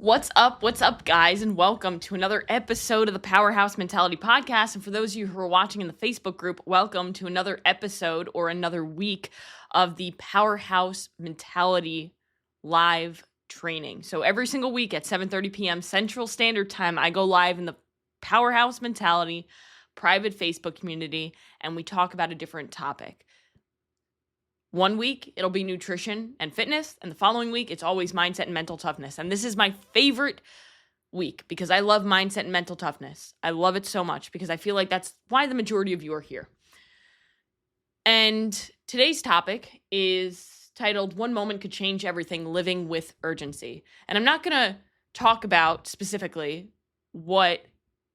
What's up? What's up, guys? And welcome to another episode of the Powerhouse Mentality podcast. And for those of you who are watching in the Facebook group, welcome to another episode or another week of the Powerhouse Mentality live training. So every single week at 7:30 p.m. Central Standard Time, I go live in the Powerhouse Mentality private Facebook community, and we talk about a different topic. One week, it'll be nutrition and fitness, and the following week, it's always mindset and mental toughness. And this is my favorite week because I love mindset and mental toughness. I love it so much because I feel like that's why the majority of you are here. And today's topic is titled, One Moment Could Change Everything, Living with Urgency. And I'm not going to talk about specifically what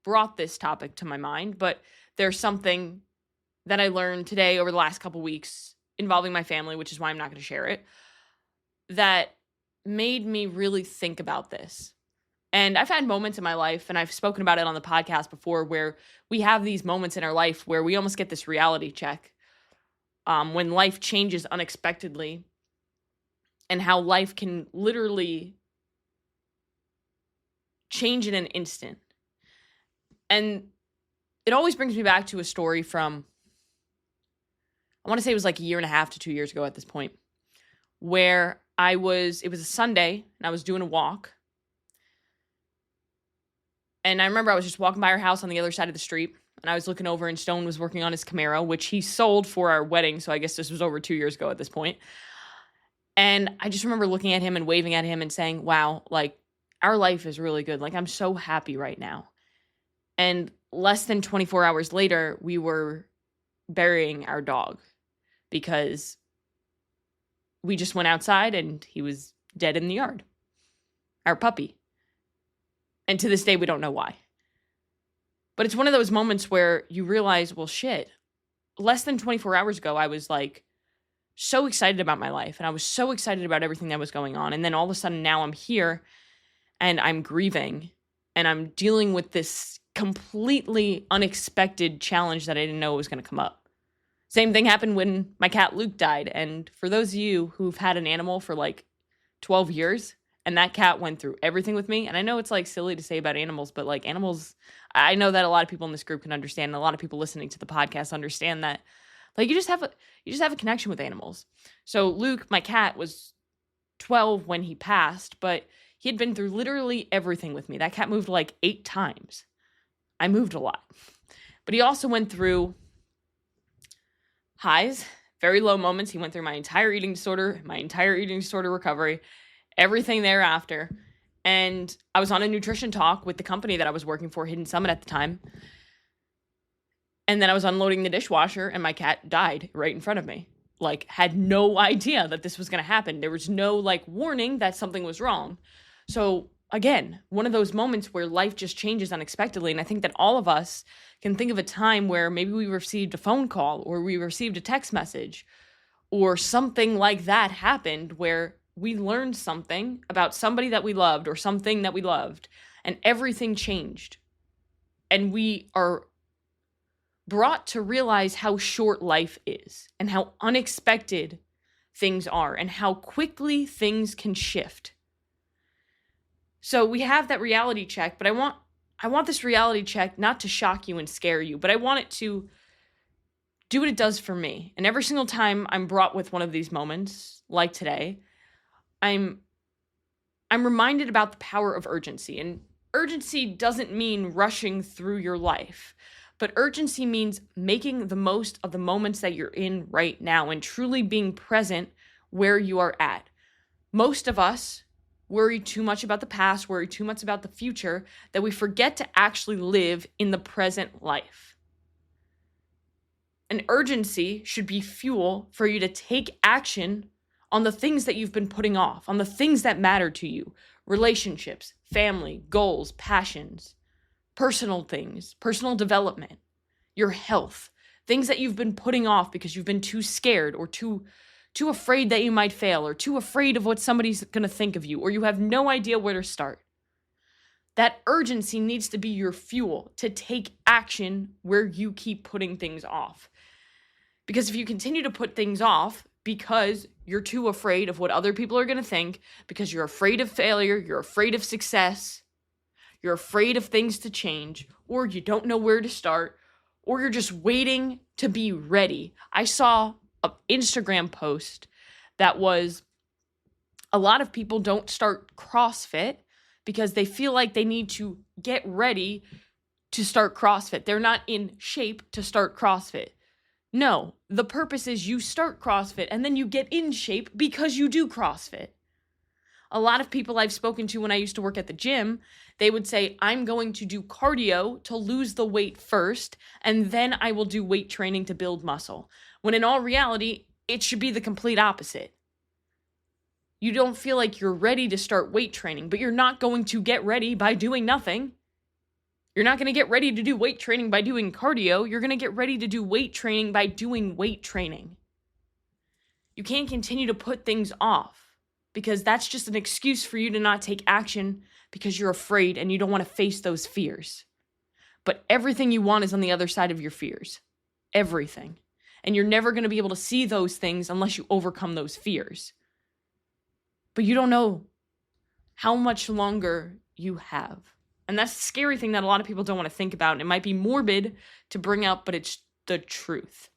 brought this topic to my mind, but there's something that I learned today over the last couple weeks involving my family, which is why I'm not going to share it, that made me really think about this. And I've had moments in my life, and I've spoken about it on the podcast before, where we have these moments in our life where we almost get this reality check when life changes unexpectedly and how life can literally change in an instant. And it always brings me back to a story from, I want to say it was like a year and a half to 2 years ago at this point, where it was a Sunday and I was doing a walk. And I remember I was just walking by our house on the other side of the street, and I was looking over, and Stone was working on his Camaro, which he sold for our wedding. So I guess this was over 2 years ago at this point. And I just remember looking at him and waving at him and saying, wow, like our life is really good. Like I'm so happy right now. And less than 24 hours later, we were burying our dog because we just went outside and he was dead in the yard, our puppy. And to this day, we don't know why. But it's one of those moments where you realize, well, shit, less than 24 hours ago, I was like so excited about my life and I was so excited about everything that was going on. And then all of a sudden now I'm here and I'm grieving and I'm dealing with this completely unexpected challenge that I didn't know was going to come up. Same thing happened when my cat Luke died. And for those of you who've had an animal for like 12 years and that cat went through everything with me, and I know it's like silly to say about animals, but like animals, I know that a lot of people in this group can understand, and a lot of people listening to the podcast understand that like you just have a connection with animals. So Luke, my cat, was 12 when he passed, but he had been through literally everything with me. That cat moved like 8 times. I moved a lot. But he also went through highs, very low moments. He went through my entire eating disorder recovery, everything thereafter. And I was on a nutrition talk with the company that I was working for, Hidden Summit at the time. And then I was unloading the dishwasher and my cat died right in front of me. Like, had no idea that this was going to happen. There was no like warning that something was wrong. So again, one of those moments where life just changes unexpectedly. And I think that all of us can think of a time where maybe we received a phone call or we received a text message or something like that happened where we learned something about somebody that we loved or something that we loved and everything changed. And we are brought to realize how short life is and how unexpected things are and how quickly things can shift. So we have that reality check, but I want this reality check not to shock you and scare you, but I want it to do what it does for me. And every single time I'm brought with one of these moments, like today, I'm reminded about the power of urgency. And urgency doesn't mean rushing through your life, but urgency means making the most of the moments that you're in right now and truly being present where you are at. Most of us worry too much about the past, worry too much about the future, that we forget to actually live in the present life. And urgency should be fuel for you to take action on the things that you've been putting off, on the things that matter to you, relationships, family, goals, passions, personal things, personal development, your health, things that you've been putting off because you've been too scared or too afraid that you might fail or too afraid of what somebody's going to think of you, or you have no idea where to start. That urgency needs to be your fuel to take action where you keep putting things off. Because if you continue to put things off because you're too afraid of what other people are going to think, because you're afraid of failure, you're afraid of success, you're afraid of things to change, or you don't know where to start, or you're just waiting to be ready. I saw an Instagram post that was, a lot of people don't start CrossFit because they feel like they need to get ready to start CrossFit. They're not in shape to start CrossFit. No, the purpose is you start CrossFit and then you get in shape because you do CrossFit. A lot of people I've spoken to when I used to work at the gym, they would say, I'm going to do cardio to lose the weight first, and then I will do weight training to build muscle. When in all reality, it should be the complete opposite. You don't feel like you're ready to start weight training, but you're not going to get ready by doing nothing. You're not going to get ready to do weight training by doing cardio. You're going to get ready to do weight training by doing weight training. You can't continue to put things off, because that's just an excuse for you to not take action because you're afraid and you don't want to face those fears. But everything you want is on the other side of your fears. Everything. And you're never going to be able to see those things unless you overcome those fears. But you don't know how much longer you have. And that's the scary thing that a lot of people don't want to think about. And it might be morbid to bring up, but it's the truth.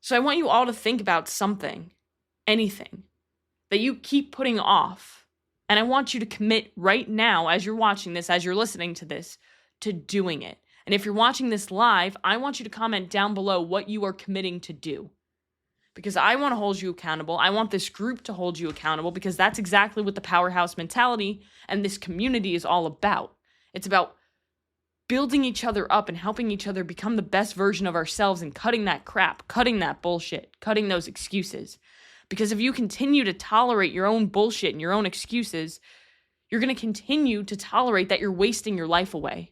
So I want you all to think about something, anything, that you keep putting off. And I want you to commit right now, as you're watching this, as you're listening to this, to doing it. And if you're watching this live, I want you to comment down below what you are committing to do. Because I want to hold you accountable. I want this group to hold you accountable, because that's exactly what the Powerhouse Mentality and this community is all about. It's about building each other up and helping each other become the best version of ourselves, and cutting that crap, cutting that bullshit, cutting those excuses. Because if you continue to tolerate your own bullshit and your own excuses, you're going to continue to tolerate that you're wasting your life away.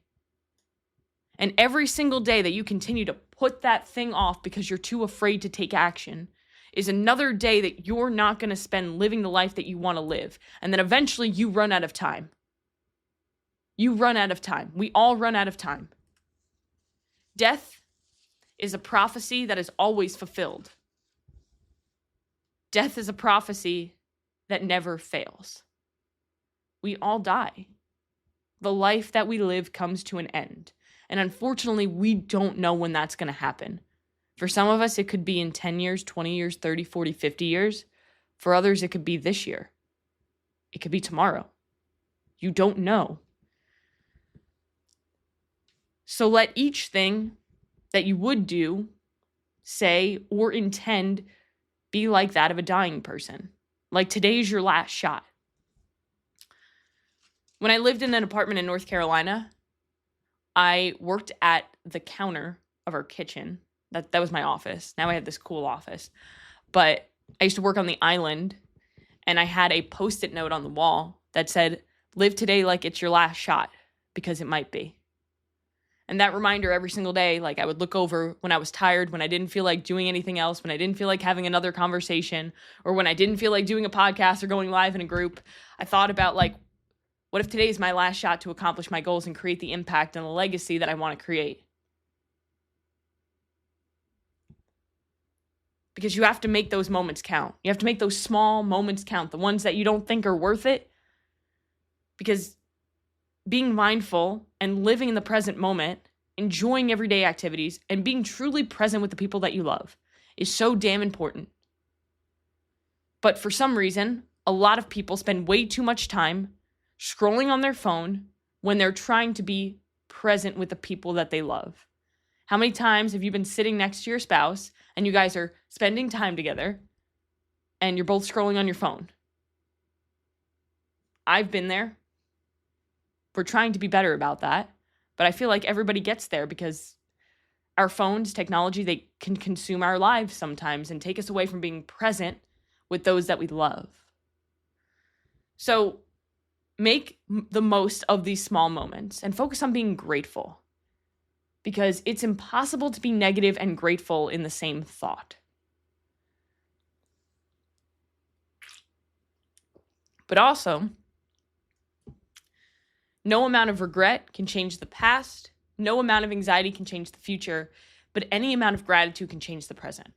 And every single day that you continue to put that thing off because you're too afraid to take action is another day that you're not going to spend living the life that you want to live. And then eventually you run out of time. You run out of time. We all run out of time. Death is a prophecy that is always fulfilled. Death is a prophecy that never fails. We all die. The life that we live comes to an end. And unfortunately, we don't know when that's going to happen. For some of us, it could be in 10 years, 20 years, 30, 40, 50 years. For others, it could be this year. It could be tomorrow. You don't know. So let each thing that you would do, say, or intend be like that of a dying person. Like today's your last shot. When I lived in an apartment in North Carolina, I worked at the counter of our kitchen. That was my office. Now I have this cool office. But I used to work on the island, and I had a Post-it note on the wall that said, live today like it's your last shot, because it might be. And that reminder every single day, like I would look over when I was tired, when I didn't feel like doing anything else, when I didn't feel like having another conversation, or when I didn't feel like doing a podcast or going live in a group. I thought about, like, what if today is my last shot to accomplish my goals and create the impact and the legacy that I want to create? Because you have to make those moments count. You have to make those small moments count, the ones that you don't think are worth it. Because being mindful and living in the present moment, enjoying everyday activities, and being truly present with the people that you love is so damn important. But for some reason, a lot of people spend way too much time scrolling on their phone when they're trying to be present with the people that they love. How many times have you been sitting next to your spouse and you guys are spending time together and you're both scrolling on your phone? I've been there. We're trying to be better about that, but I feel like everybody gets there because our phones, technology, they can consume our lives sometimes and take us away from being present with those that we love. So make the most of these small moments and focus on being grateful, because it's impossible to be negative and grateful in the same thought. But also, no amount of regret can change the past. No amount of anxiety can change the future. But any amount of gratitude can change the present.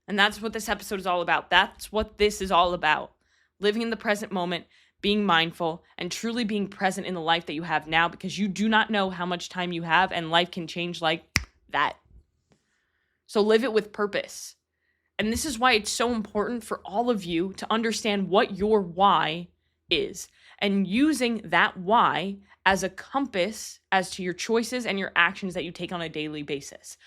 And that's what this episode is all about. That's what this is all about. Living in the present moment, being mindful, and truly being present in the life that you have now, because you do not know how much time you have, and life can change like that. So live it with purpose. And this is why it's so important for all of you to understand what your why is, and using that why as a compass as to your choices and your actions that you take on a daily basis.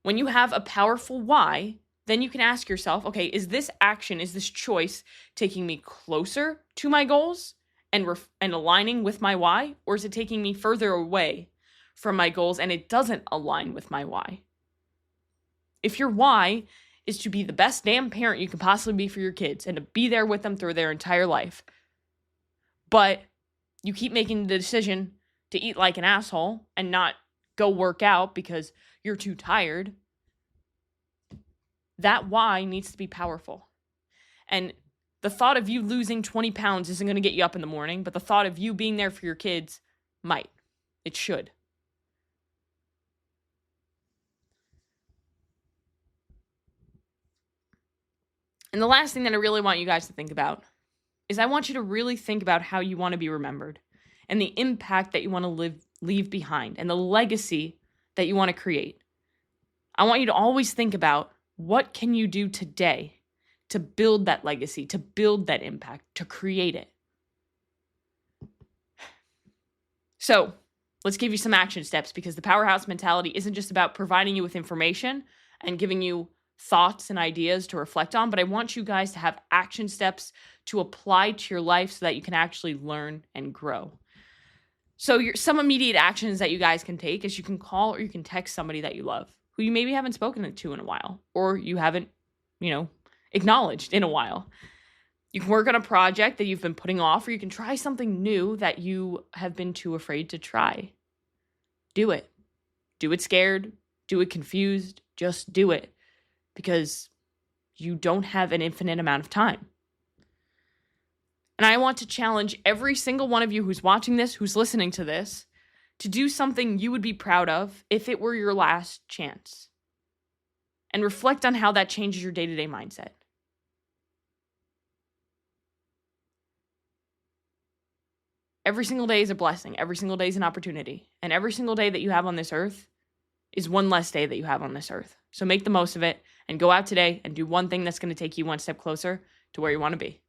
When you have a powerful why, then you can ask yourself, okay, is this action, is this choice taking me closer to my goals and aligning with my why? Or is it taking me further away from my goals and it doesn't align with my why? If your why is to be the best damn parent you can possibly be for your kids and to be there with them through their entire life, but you keep making the decision to eat like an asshole and not go work out because you're too tired, that why needs to be powerful. And the thought of you losing 20 pounds isn't going to get you up in the morning, but the thought of you being there for your kids might. It should. And the last thing that I really want you guys to think about is I want you to really think about how you want to be remembered and the impact that you want to leave behind and the legacy that you want to create. I want you to always think about what can you do today to build that legacy, to build that impact, to create it. So let's give you some action steps, because the Powerhouse Mentality isn't just about providing you with information and giving you thoughts and ideas to reflect on, but I want you guys to have action steps to apply to your life so that you can actually learn and grow. So some immediate actions that you guys can take is you can call or you can text somebody that you love, who you maybe haven't spoken to in a while, or you haven't, acknowledged in a while. You can work on a project that you've been putting off, or you can try something new that you have been too afraid to try. Do it. Do it scared. Do it confused. Just do it. Because you don't have an infinite amount of time. And I want to challenge every single one of you who's watching this, who's listening to this, to do something you would be proud of if it were your last chance. And reflect on how that changes your day-to-day mindset. Every single day is a blessing. Every single day is an opportunity. And every single day that you have on this earth is one less day that you have on this earth. So make the most of it and go out today and do one thing that's going to take you one step closer to where you want to be.